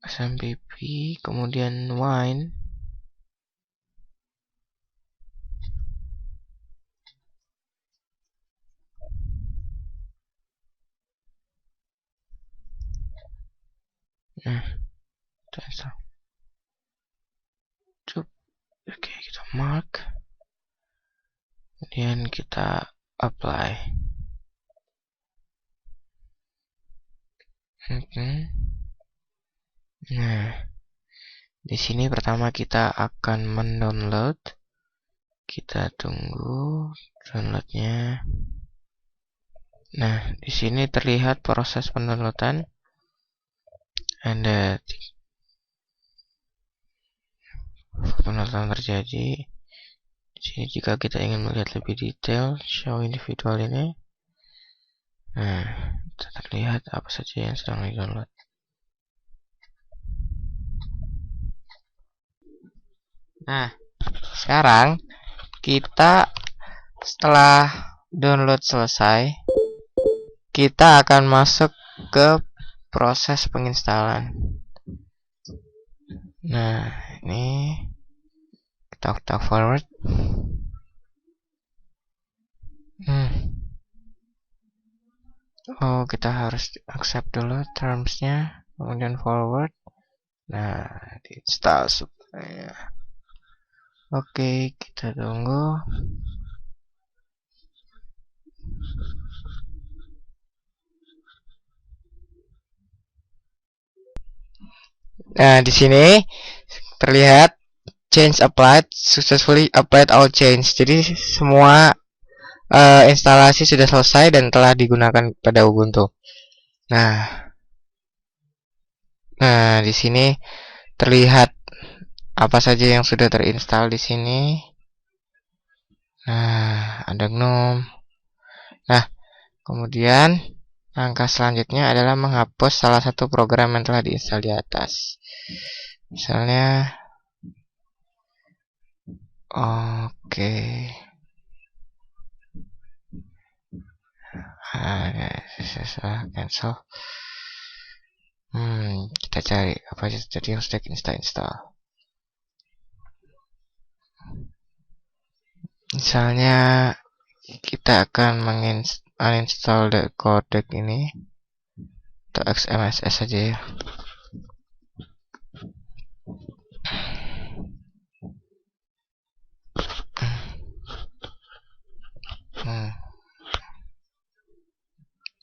XAMPP, kemudian Wine. Nah, oke, kita mark. kemudian kita apply. Nah, di sini pertama kita akan mendownload. Kita tunggu downloadnya. Nah, di sini terlihat proses pendownloadan. Ada pendownloadan terjadi. Jadi jika kita ingin melihat lebih detail show individual ini, nah, terlihat apa saja yang sedang di-download. Nah, sekarang kita setelah download selesai, kita akan masuk ke proses penginstalan. Nah, ini kita forward. Oh, kita harus accept dulu termsnya, kemudian forward. Nah, di-install supaya. Oke, kita tunggu. Nah, di sini terlihat change applied, successfully applied all change. Jadi semua instalasi sudah selesai dan telah digunakan pada Ubuntu. Nah, di sini terlihat apa saja yang sudah terinstall di sini. Nah, ada GNOME. Nah, kemudian langkah selanjutnya adalah menghapus salah satu program yang telah diinstal di atas. Misalnya, oke. Cancel. Kita cari apa aja tadi yang sudah install. Misalnya kita akan uninstall the codec ini atau XMSS saja ya.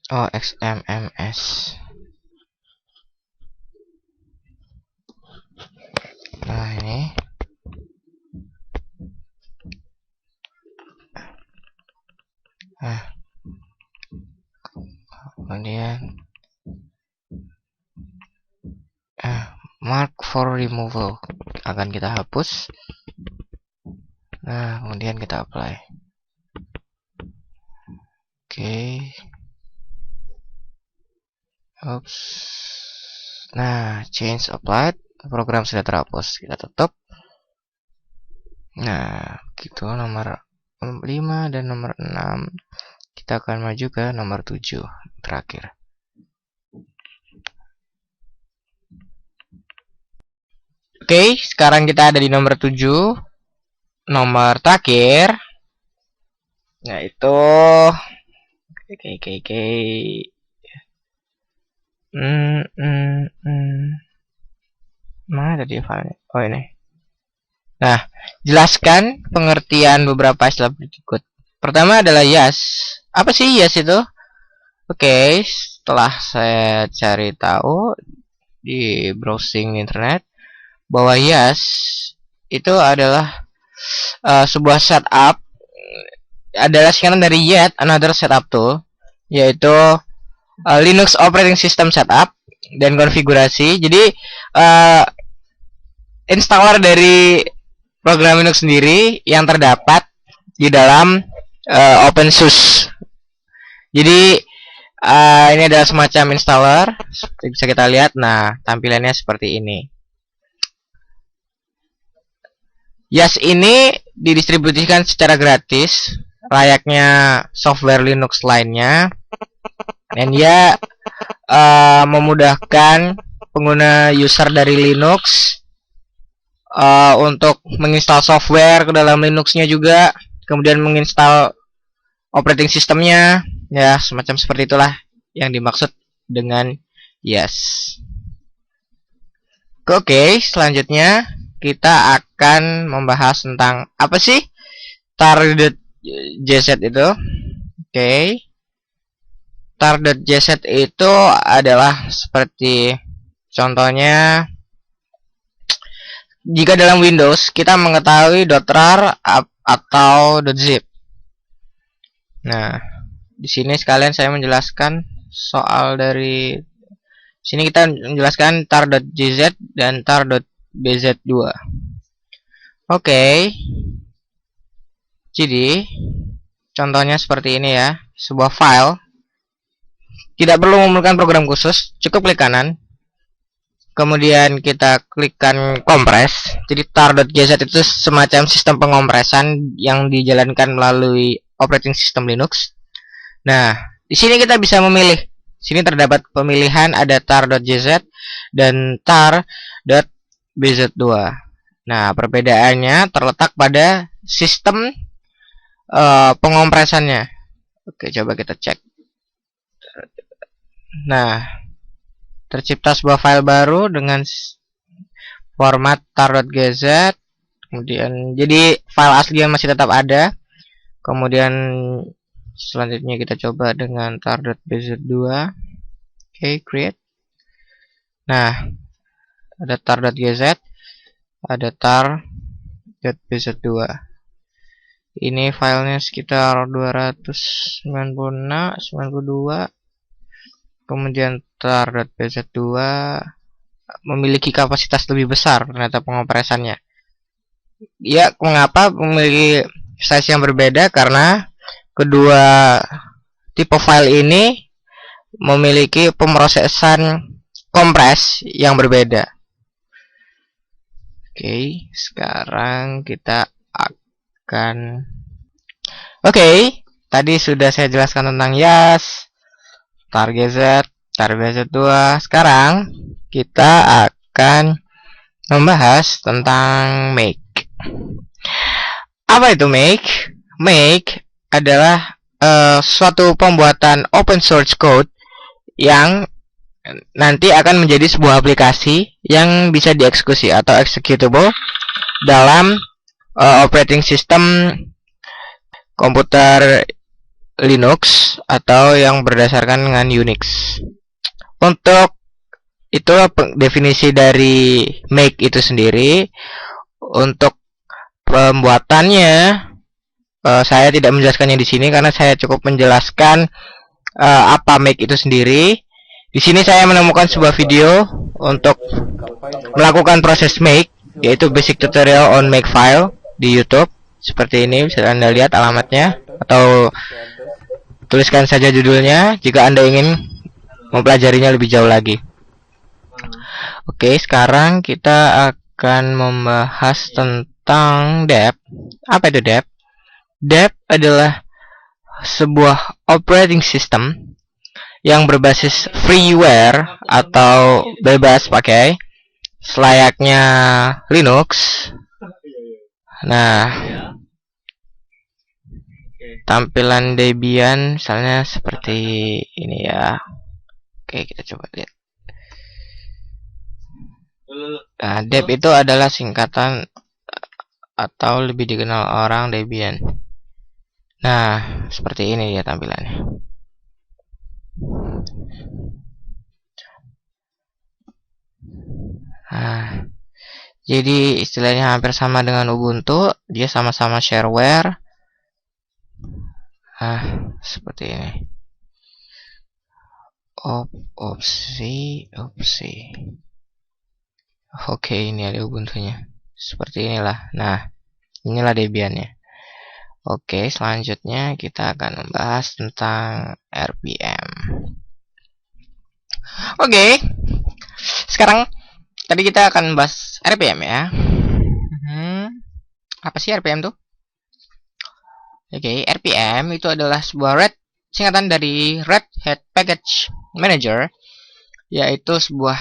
Oh, XMMS. Nah, ini. Kemudian mark for removal akan kita hapus. Nah, kemudian kita apply. Oke. Oops. Nah, change applied, program sudah terhapus. Kita tutup. Nah, gitu nomor 5 dan nomor 6. Kita akan maju ke nomor 7 terakhir. Oke, sekarang kita ada di nomor 7. Nomor terakhir yaitu mana tadi filenya? Oh, ini. Nah, jelaskan pengertian beberapa istilah berikut. Pertama adalah YAS. Apa sih YAS itu? Oke, setelah saya cari tahu di browsing internet bahwa YAS itu adalah sebuah setup, adalah singkatan dari yet another setup tool, yaitu Linux operating system setup dan konfigurasi. Jadi installer dari program Linux sendiri yang terdapat di dalam OpenSUSE. Jadi ini adalah semacam installer, seperti bisa kita lihat. Nah, tampilannya seperti ini. YAS ini didistribusikan secara gratis, layaknya software Linux lainnya, dan dia memudahkan pengguna user dari Linux untuk menginstal software ke dalam Linuxnya juga, kemudian menginstal operating sistemnya, ya semacam seperti itulah yang dimaksud dengan YAS. Oke, selanjutnya kita akan membahas tentang apa sih target JZ itu. Oke. tar.jz itu adalah seperti contohnya jika dalam Windows kita mengetahui .rar atau .zip. Nah, di sini sekalian saya menjelaskan soal dari sini kita menjelaskan tar.jz dan tar.bz2. Oke. Jadi contohnya seperti ini ya, sebuah file. Tidak perlu memerlukan program khusus, cukup klik kanan. Kemudian kita klikkan kompres. Jadi tar.jz itu semacam sistem pengompresan yang dijalankan melalui operating system Linux. Nah, di sini kita bisa memilih. Sini terdapat pemilihan ada tar.jz dan tar.bz2. Nah, perbedaannya terletak pada sistem pengompresannya. Oke, coba kita cek. Nah, tercipta sebuah file baru dengan format tar.gz. Kemudian jadi file aslinya masih tetap ada. Kemudian selanjutnya kita coba dengan tar.bz2. Oke, create. Nah, ada tar.gz, ada tar.bz2. Ini filenya sekitar 296, 92. Kemudian tar.bz2 memiliki kapasitas lebih besar ternyata pengompresannya. Ya, mengapa memiliki size yang berbeda? Karena kedua tipe file ini memiliki pemrosesan kompres yang berbeda. Oke, sekarang kita akan tadi sudah saya jelaskan tentang YAS, tar.gz, tar.bz2. Sekarang kita akan membahas tentang make. Apa itu make? Make adalah suatu pembuatan open source code yang nanti akan menjadi sebuah aplikasi yang bisa dieksekusi atau executable dalam operating system komputer Linux atau yang berdasarkan dengan Unix. Untuk itu definisi dari make itu sendiri. Untuk pembuatannya saya tidak menjelaskannya di sini karena saya cukup menjelaskan apa make itu sendiri. Di sini saya menemukan sebuah video untuk melakukan proses make, yaitu basic tutorial on make file di YouTube. Seperti ini bisa Anda lihat alamatnya, atau tuliskan saja judulnya jika Anda ingin mempelajarinya lebih jauh lagi. Oke, sekarang kita akan membahas tentang dep. Apa itu dep? Dep adalah sebuah operating system yang berbasis freeware atau bebas pakai selayaknya Linux. Nah, tampilan Debian misalnya seperti ini ya. Oke, kita coba lihat. Nah, dep itu adalah singkatan atau lebih dikenal orang Debian. Nah, seperti ini ya tampilannya. Nah, jadi istilahnya hampir sama dengan Ubuntu, dia sama-sama shareware. Nah, seperti ini. Opsi. Oke, ini ada Ubuntunya. Seperti inilah. Nah, inilah Debiannya. Oke, selanjutnya kita akan membahas tentang RPM. Oke, sekarang tadi kita akan membahas RPM ya. Apa sih RPM tuh? Oke, RPM itu adalah sebuah singkatan dari Red Hat Package Manager, yaitu sebuah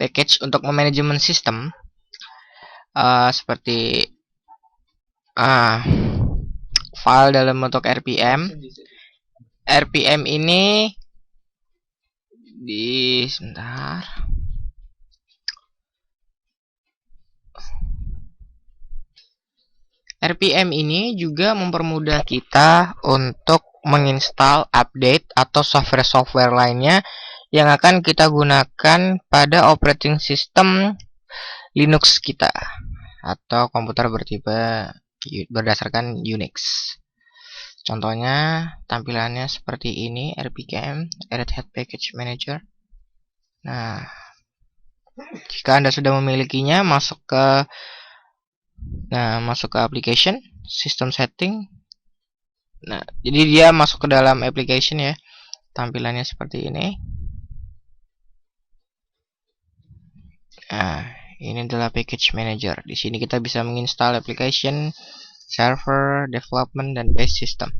package untuk memanajemen sistem seperti file dalam bentuk RPM. RPM ini sebentar. RPM ini juga mempermudah kita untuk menginstal, update, atau software-software lainnya yang akan kita gunakan pada operating system Linux kita atau komputer bertipe berdasarkan Unix. Contohnya tampilannya seperti ini, RPKM, Red Hat Package Manager. Nah, jika Anda sudah memilikinya, masuk ke application, system setting. Nah, jadi dia masuk ke dalam application ya. Tampilannya seperti ini. Nah, ini adalah package manager. Di sini kita bisa menginstal application, server, development, dan base system.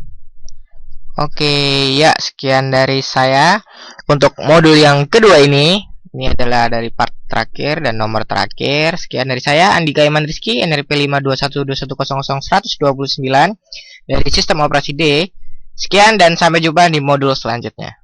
Oke, ya sekian dari saya untuk modul yang kedua ini. Ini adalah dari part terakhir dan nomor terakhir. Sekian dari saya, Andika Iman Rizky, NRP 52121000129 dari sistem operasi D. Sekian dan sampai jumpa di modul selanjutnya.